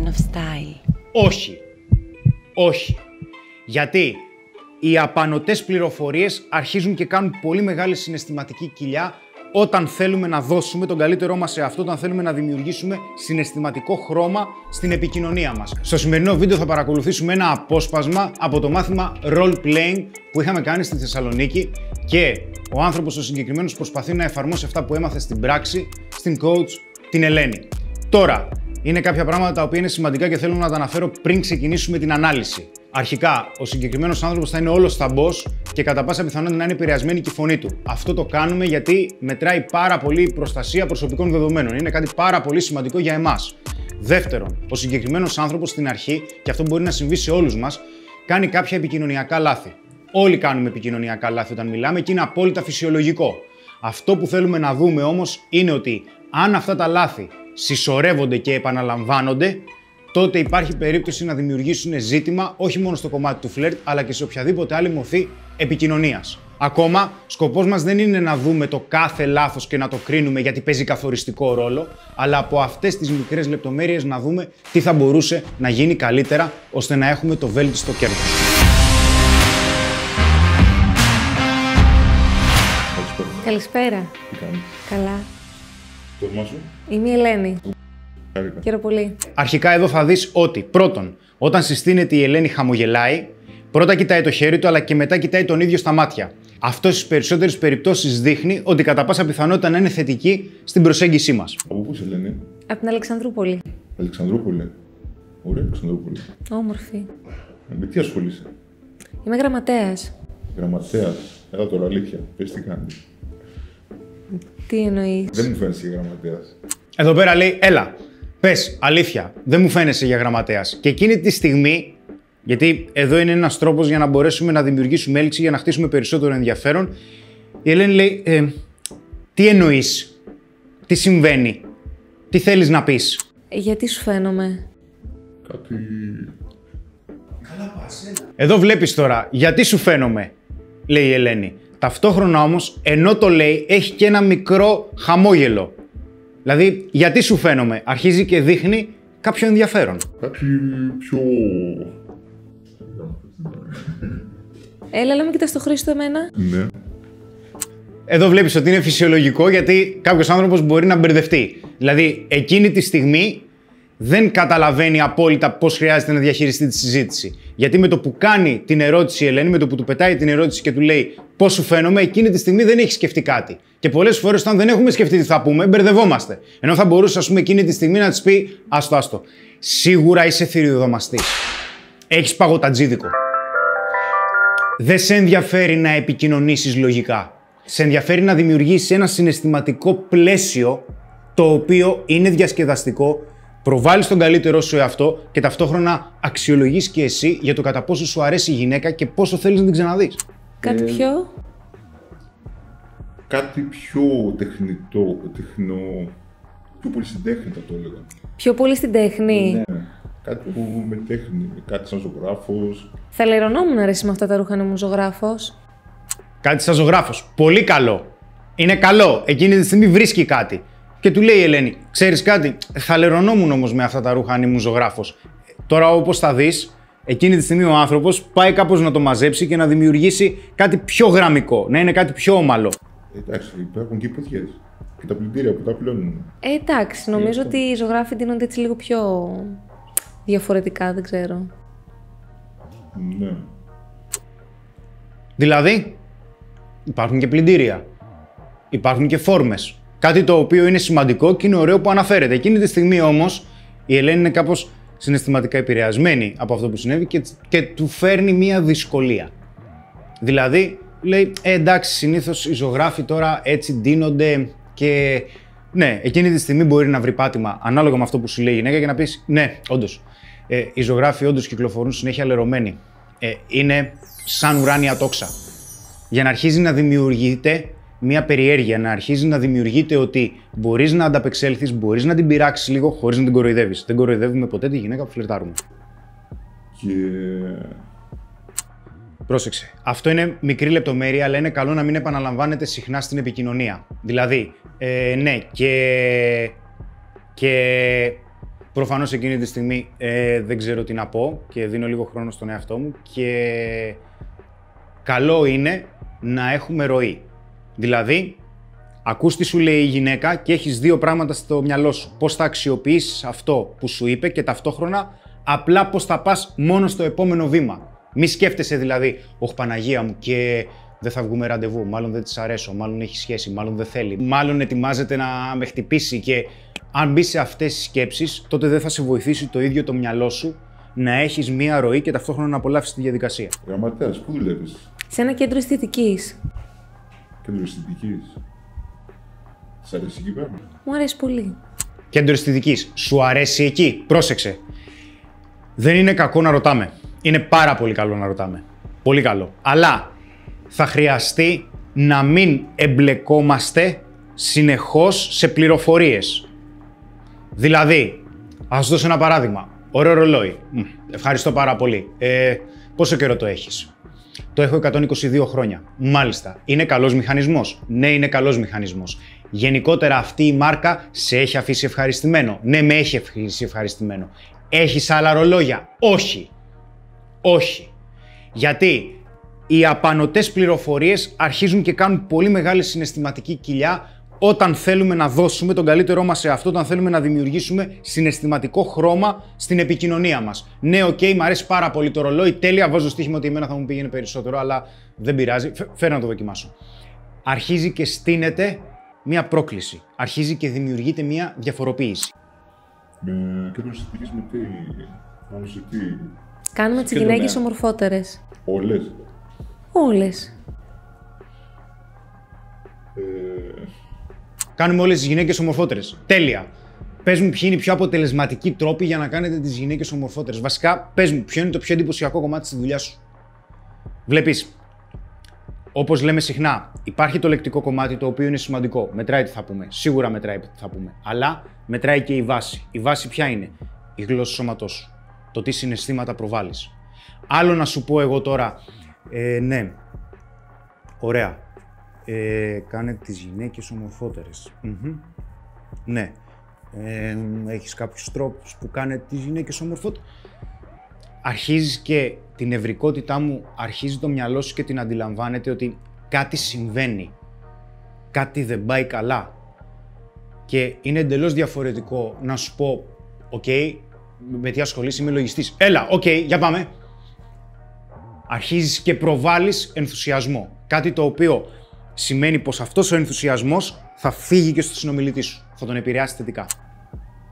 of Style. Όχι. Όχι. Γιατί οι απανωτές πληροφορίες αρχίζουν και κάνουν πολύ μεγάλη συναισθηματική κοιλιά όταν θέλουμε να δώσουμε τον καλύτερό μας σε αυτό, όταν θέλουμε να δημιουργήσουμε συναισθηματικό χρώμα στην επικοινωνία μας. Στο σημερινό βίντεο θα παρακολουθήσουμε ένα απόσπασμα από το μάθημα Role Playing που είχαμε κάνει στη Θεσσαλονίκη και ο άνθρωπος ο συγκεκριμένος προσπαθεί να εφαρμόσει αυτά που έμαθε στην πράξη, στην coach, την Ελένη. Τώρα, είναι κάποια πράγματα τα οποία είναι σημαντικά και θέλω να τα αναφέρω πριν ξεκινήσουμε την ανάλυση. Αρχικά, ο συγκεκριμένος άνθρωπος θα είναι όλος θαμπός και κατά πάσα πιθανότητα να είναι επηρεασμένη και η φωνή του. Αυτό το κάνουμε γιατί μετράει πάρα πολύ η προστασία προσωπικών δεδομένων. Είναι κάτι πάρα πολύ σημαντικό για εμάς. Δεύτερον, ο συγκεκριμένος άνθρωπος στην αρχή, και αυτό μπορεί να συμβεί σε όλους μας, κάνει κάποια επικοινωνιακά λάθη. Όλοι κάνουμε επικοινωνιακά λάθη όταν μιλάμε και είναι απόλυτα φυσιολογικό. Αυτό που θέλουμε να δούμε όμως είναι ότι αν αυτά τα λάθη συσσωρεύονται και επαναλαμβάνονται, τότε υπάρχει περίπτωση να δημιουργήσουν ζήτημα όχι μόνο στο κομμάτι του φλερτ, αλλά και σε οποιαδήποτε άλλη μορφή επικοινωνίας. Ακόμα, σκοπός μας δεν είναι να δούμε το κάθε λάθος και να το κρίνουμε γιατί παίζει καθοριστικό ρόλο, αλλά από αυτές τις μικρές λεπτομέρειες να δούμε τι θα μπορούσε να γίνει καλύτερα, ώστε να έχουμε το βέλτιστο κέρδος. Καλησπέρα. Τι κάνεις? Καλά. Το όνομά σου? Είμαι η Ελένη. Χάρηκα. Χαίρομαι πολύ. Αρχικά εδώ θα δεις ότι πρώτον, όταν συστήνεται η Ελένη χαμογελάει, πρώτα κοιτάει το χέρι του αλλά και μετά κοιτάει τον ίδιο στα μάτια. Αυτό στις περισσότερες περιπτώσεις δείχνει ότι κατά πάσα πιθανότητα να είναι θετική στην προσέγγισή μας. Από πού σε λένε? Από την Αλεξανδρούπολη. Αλεξανδρούπολη. Ωραία, Αλεξανδρούπολη. Όμορφη. Με τι ασχολείσαι? Είμαι γραμματέας. Γραμματέας. Έλα τώρα, αλήθεια. Πες τι κάνεις. Τι εννοείς? Δεν μου φαίνεσαι για γραμματέας. Εδώ πέρα λέει, έλα, πες αλήθεια, δεν μου φαίνεσαι για γραμματέας. Και εκείνη τη στιγμή, γιατί εδώ είναι ένας τρόπος για να μπορέσουμε να δημιουργήσουμε έλξη, για να χτίσουμε περισσότερο ενδιαφέρον, η Ελένη λέει, τι εννοείς, τι συμβαίνει, τι θέλεις να πεις? Γιατί σου φαίνομαι? Κάτι... Εδώ βλέπεις τώρα, γιατί σου φαίνομαι, λέει η Ελένη. Ταυτόχρονα όμως, ενώ το λέει, έχει και ένα μικρό χαμόγελο. Δηλαδή, γιατί σου φαίνομαι, αρχίζει και δείχνει κάποιο ενδιαφέρον. Κάτι πιο... Έλα, λέμε κοιτάς το Χρήστο εμένα. Ναι. Εδώ βλέπεις ότι είναι φυσιολογικό γιατί κάποιος άνθρωπος μπορεί να μπερδευτεί. Δηλαδή, εκείνη τη στιγμή δεν καταλαβαίνει απόλυτα πώς χρειάζεται να διαχειριστεί τη συζήτηση. Γιατί με το που κάνει την ερώτηση η Ελένη, με το που του πετάει την ερώτηση και του λέει πώς σου φαίνομαι, εκείνη τη στιγμή δεν έχει σκεφτεί κάτι. Και πολλές φορές, όταν δεν έχουμε σκεφτεί τι θα πούμε, μπερδευόμαστε. Ενώ θα μπορούσε, ας πούμε, εκείνη τη στιγμή να της πει άστο. Σίγουρα είσαι θηριοδομαστής. Έχεις παγωτατζίδικο. Δεν σε ενδιαφέρει να επικοινωνήσεις λογικά. Σε ενδιαφέρει να δημιουργήσεις ένα συναισθηματικό πλαίσιο το οποίο είναι διασκεδαστικό, προβάλλεις τον καλύτερό σου εαυτό και ταυτόχρονα αξιολογείς και εσύ για το κατά πόσο σου αρέσει η γυναίκα και πόσο θέλεις να την ξαναδείς. Κάτι πιο... Κάτι πιο τεχνητό, πιο πολύ στην τέχνη θα το έλεγα. Πιο πολύ στην τέχνη. Ναι. Κάτι που με τέχνη, κάτι σαν ζωγράφος. Θα λερωνόμουν να αρέσει με αυτά τα ρούχα να ήμουν ζωγράφος. Κάτι σαν ζωγράφος. Πολύ καλό. Είναι καλό. Εκείνη τη στιγμή βρίσκει κάτι. Και του λέει η Ελένη, ξέρεις κάτι, θα λερωνόμουν όμως με αυτά τα ρούχα αν ήμουν ζωγράφος. Τώρα όπως θα δεις, εκείνη τη στιγμή ο άνθρωπος πάει κάπως να το μαζέψει και να δημιουργήσει κάτι πιο γραμμικό, να είναι κάτι πιο όμαλο. Εντάξει, υπάρχουν και οι ποδιές. Και τα πλυντήρια που τα πλένουν. Εντάξει, νομίζω ότι οι ζωγράφοι ντύνονται έτσι λίγο πιο διαφορετικά, δεν ξέρω. Ναι. Δηλαδή, υπάρχουν και πλυντήρια, υπάρχουν και φόρμες. Κάτι το οποίο είναι σημαντικό και είναι ωραίο που αναφέρεται. Εκείνη τη στιγμή όμως η Ελένη είναι κάπως συναισθηματικά επηρεασμένη από αυτό που συνέβη και του φέρνει μία δυσκολία. Δηλαδή, λέει, εντάξει, συνήθως οι ζωγράφοι τώρα έτσι ντύνονται και ναι, εκείνη τη στιγμή μπορεί να βρει πάτημα ανάλογα με αυτό που σου λέει η γυναίκα και να πεις, ναι, όντως, οι ζωγράφοι όντως κυκλοφορούν συνέχεια λερωμένοι. Είναι σαν ουράνια τόξα. Για να αρχίζει να δημιουργείται μια περιέργεια, να αρχίζει να δημιουργείται ότι μπορείς να ανταπεξέλθεις, μπορείς να την πειράξεις λίγο χωρίς να την κοροϊδεύεις. Δεν κοροϊδεύουμε ποτέ τη γυναίκα που φλερτάρουμε. Και... Πρόσεξε. Αυτό είναι μικρή λεπτομέρεια, αλλά είναι καλό να μην επαναλαμβάνεται συχνά στην επικοινωνία. Δηλαδή, ναι, και Προφανώς εκείνη τη στιγμή δεν ξέρω τι να πω και δίνω λίγο χρόνο στον εαυτό μου και καλό είναι να έχουμε ροή. Δηλαδή, ακούς τι σου λέει η γυναίκα και έχεις δύο πράγματα στο μυαλό σου. Πώς θα αξιοποιήσεις αυτό που σου είπε και ταυτόχρονα απλά πώς θα πας μόνο στο επόμενο βήμα. Μη σκέφτεσαι δηλαδή, «Ωχ, Παναγία μου, και δεν θα βγούμε ραντεβού, μάλλον δεν της αρέσω, μάλλον έχει σχέση, μάλλον δεν θέλει, μάλλον ετοιμάζεται να με χτυπήσει» και αν μπεις σε αυτές τις σκέψεις, τότε δεν θα σε βοηθήσει το ίδιο το μυαλό σου να έχεις μία ροή και ταυτόχρονα να απολαύσεις τη διαδικασία. Γραμματέας, πού δουλεύεις? Σε ένα κέντρο αισθητικής. Κέντρο αισθητικής. Σ' αρέσει εκεί πέρα? Μου αρέσει πολύ. Κέντρο αισθητικής. Σου αρέσει εκεί? Πρόσεξε. Δεν είναι κακό να ρωτάμε. Είναι πάρα πολύ καλό να ρωτάμε. Πολύ καλό. Αλλά θα χρειαστεί να μην εμπλεκόμαστε συνεχώς σε πληροφορίες. Δηλαδή, ας δώσω ένα παράδειγμα. Ωραίο ρολόι. Ευχαριστώ πάρα πολύ. Πόσο καιρό το έχεις? Το έχω 122 χρόνια. Μάλιστα. Είναι καλός μηχανισμός? Ναι, είναι καλός μηχανισμός. Γενικότερα αυτή η μάρκα σε έχει αφήσει ευχαριστημένο? Ναι, με έχει αφήσει ευχαριστημένο. Έχεις άλλα ρολόγια? Όχι. Όχι. Γιατί οι απανωτές πληροφορίες αρχίζουν και κάνουν πολύ μεγάλη συναισθηματική κοιλιά όταν θέλουμε να δώσουμε τον καλύτερό μας σε αυτό, όταν θέλουμε να δημιουργήσουμε συναισθηματικό χρώμα στην επικοινωνία μας. Ναι, οκ, μου αρέσει πάρα πολύ το ρολόι, τέλεια, βάζω στοίχημα ότι εμένα θα μου πήγαινε περισσότερο, αλλά δεν πειράζει, φέρω να το δοκιμάσω. Αρχίζει και στείνεται μία πρόκληση, αρχίζει και δημιουργείται μία διαφοροποίηση. Με κέντρο αισθητικής με τι, μάλλον σε τι? Κάνουμε τις γυναίκες ομορφότερες. Όλες? Όλες. Κάνουμε όλες τις γυναίκες ομορφότερες. Τέλεια. Πες μου ποιοι είναι οι πιο αποτελεσματικοί τρόποι για να κάνετε τις γυναίκες ομορφότερες. Βασικά, πες μου ποιο είναι το πιο εντυπωσιακό κομμάτι στη δουλειά σου. Βλέπεις, όπως λέμε συχνά, υπάρχει το λεκτικό κομμάτι το οποίο είναι σημαντικό. Μετράει τι θα πούμε. Σίγουρα μετράει τι θα πούμε. Αλλά μετράει και η βάση. Η βάση ποια είναι? Η γλώσσα του σώματός σου. Το τι συναισθήματα προβάλλεις. Άλλο να σου πω εγώ τώρα, ναι, ωραία. Κάνε τις γυναίκες ομορφότερες. Ναι. Έχεις κάποιους τρόπους που κάνε τις γυναίκες ομορφότερες. Αρχίζεις και την νευρικότητά μου, αρχίζει το μυαλό σου και την αντιλαμβάνεται ότι κάτι συμβαίνει. Κάτι δεν πάει καλά. Και είναι εντελώς διαφορετικό να σου πω, οκ, με τι ασχολείσαι, είμαι λογιστής. Έλα, οκ, για πάμε. Αρχίζεις και προβάλλεις ενθουσιασμό. Κάτι το οποίο σημαίνει πως αυτός ο ενθουσιασμός θα φύγει και στο συνομιλητή σου. Θα τον επηρεάσει θετικά.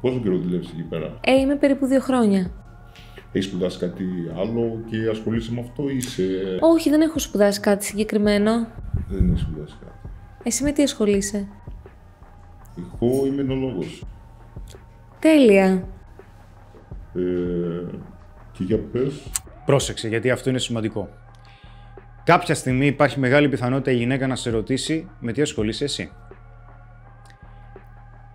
Πόσο καιρό δουλεύεις εκεί πέρα? Είμαι περίπου 2 χρόνια. Έχεις σπουδάσει κάτι άλλο και ασχολείσαι με αυτό ή είσαι... Όχι, δεν έχω σπουδάσει κάτι συγκεκριμένο. Δεν έχεις σπουδάσει κάτι. Εσύ με τι ασχολείσαι? Εγώ είμαι εινολόγος. Τέλεια. Και για πες. Πρόσεξε, γιατί αυτό είναι σημαντικό. Κάποια στιγμή υπάρχει μεγάλη πιθανότητα η γυναίκα να σε ρωτήσει με τι ασχολείσαι εσύ.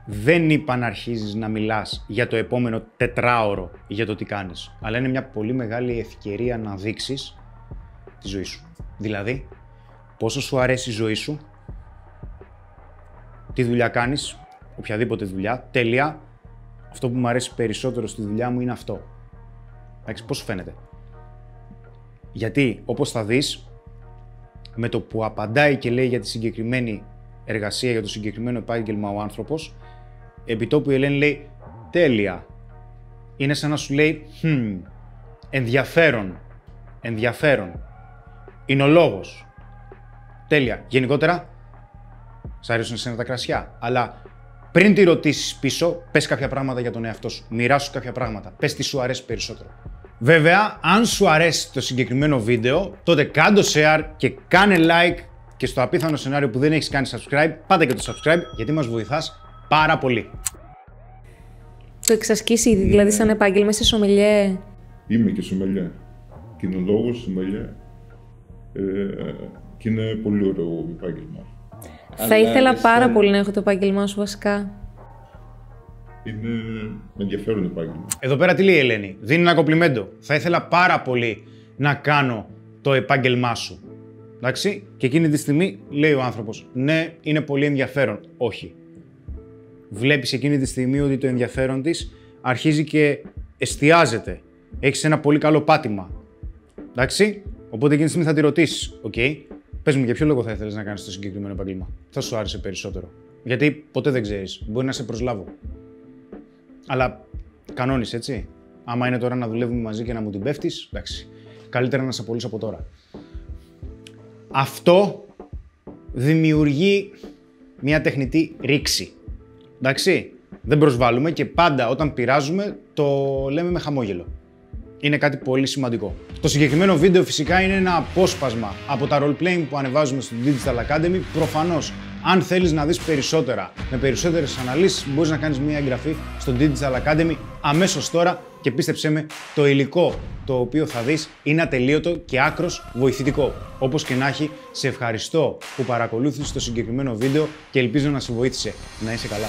Δεν είπα να αρχίζεις να μιλάς για το επόμενο τετράωρο για το τι κάνεις, αλλά είναι μια πολύ μεγάλη ευκαιρία να δείξεις τη ζωή σου. Δηλαδή, πόσο σου αρέσει η ζωή σου, τι δουλειά κάνεις, οποιαδήποτε δουλειά, τέλεια. Αυτό που μου αρέσει περισσότερο στη δουλειά μου είναι αυτό. Εντάξει, πώς σου φαίνεται? Γιατί, όπως θα δεις, με το που απαντάει και λέει για τη συγκεκριμένη εργασία, για το συγκεκριμένο επάγγελμα ο άνθρωπος, επιτόπου η Ελένη λέει τέλεια. Είναι σαν να σου λέει ενδιαφέρον, ενδιαφέρον. Είναι ο λόγος. Τέλεια. Γενικότερα, σ' αρέσουν εσένα τα κρασιά, αλλά πριν τη ρωτήσεις πίσω, πες κάποια πράγματα για τον εαυτό σου. Μοιράσου κάποια πράγματα. Πες τι σου αρέσει περισσότερο. Βέβαια, αν σου αρέσει το συγκεκριμένο βίντεο, τότε κάνε το share και κάνε like και στο απίθανο σενάριο που δεν έχεις κάνει subscribe, πάτε και το subscribe γιατί μας βοηθάς πάρα πολύ. Το εξασκείς ήδη, δηλαδή σαν επάγγελμα, είσαι σομελιέ? Είμαι και σομελιέ. Κοινολόγος, σομελιέ. Και είναι πολύ ωραίο επάγγελμα. Θα ήθελα πάρα πολύ να έχω το επάγγελμά σου βασικά. Είναι ενδιαφέρον επάγγελμα. Εδώ πέρα τι λέει η Ελένη? Δίνει ένα κομπλιμέντο. Θα ήθελα πάρα πολύ να κάνω το επάγγελμά σου. Εντάξει, και εκείνη τη στιγμή λέει ο άνθρωπος, ναι, είναι πολύ ενδιαφέρον. Όχι. Βλέπεις εκείνη τη στιγμή ότι το ενδιαφέρον της αρχίζει και εστιάζεται. Έχεις ένα πολύ καλό πάτημα. Εντάξει. Οπότε εκείνη τη στιγμή θα τη ρωτήσεις, OK, πες μου για ποιο λόγο θα ήθελες να κάνεις το συγκεκριμένο επάγγελμα. Θα σου άρεσε περισσότερο. Γιατί ποτέ δεν ξέρεις. Μπορεί να σε προσλάβω. Αλλά κανόνεις, έτσι. Άμα είναι τώρα να δουλεύουμε μαζί και να μου την πέφτεις, εντάξει. Καλύτερα να σε απολύσω από τώρα. Αυτό δημιουργεί μια τεχνητή ρήξη. Εντάξει. Δεν προσβάλλουμε και πάντα όταν πειράζουμε το λέμε με χαμόγελο. Είναι κάτι πολύ σημαντικό. Το συγκεκριμένο βίντεο φυσικά είναι ένα απόσπασμα από τα role-playing που ανεβάζουμε στο Digital Academy. Προφανώς, αν θέλεις να δεις περισσότερα, με περισσότερες αναλύσεις, μπορείς να κάνεις μια εγγραφή στο Digital Academy αμέσως τώρα και πίστεψέ με, το υλικό το οποίο θα δεις είναι ατελείωτο και άκρος βοηθητικό. Όπως και να έχει, σε ευχαριστώ που παρακολούθησες το συγκεκριμένο βίντεο και ελπίζω να σε βοήθησε. Να είσαι καλά.